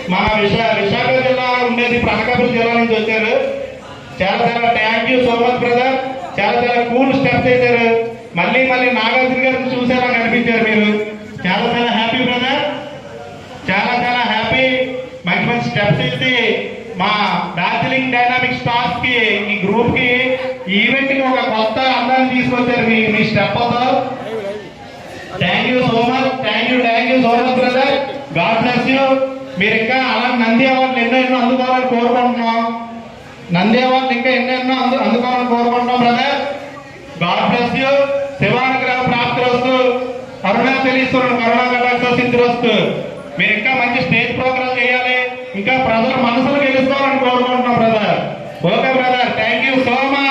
మన విశాఖ జిల్లా ఉండేది అనకాపల్లి జిల్లా నుంచి వచ్చారు. చాలా thank you so much brother. చాలా కూల్ స్టెప్స్ చేశారు. మళ్ళీ నాగార్జున గారిని చూసేలా కనిపించారు మీరు. చాలా హ్యాపీ బ్రదర్. చాలా హ్యాపీ. మంచి స్టెప్స్ ఇచ్చి మా డార్జిలింగ్ డైనామిక్ స్టార్స్ కి ఈ గ్రూప్ కి ఈవెంట్ కి ఒక కొత్త అందాన్ని తీసుకొచ్చారు మీ స్టెప్ తో. Thank you so much brother. God bless you. మీరు ఇంకా అలా నంది అవార్డులు ఎన్నో అందుకోవాలని కోరుకుంటున్నాం. నంది అవార్డులు ఇంకా ఎన్నెన్నో అందుకోవాలని కోరుకుంటున్నాం బ్రదర్. God bless you. శివానుగ్రహ ప్రాప్తి వస్తూ అరుణాచలీశ్వరుడు కరుణా కటాక్ష సిద్ధి వస్తూ మీరు ఇంకా మంచి స్టేజ్ ప్రోగ్రామ్ చేయాలి. ఇంకా ప్రజల మనసులు గెలుసుకోవాలని కోరుకుంటున్నాం brother. Okay brother. Thank you so much.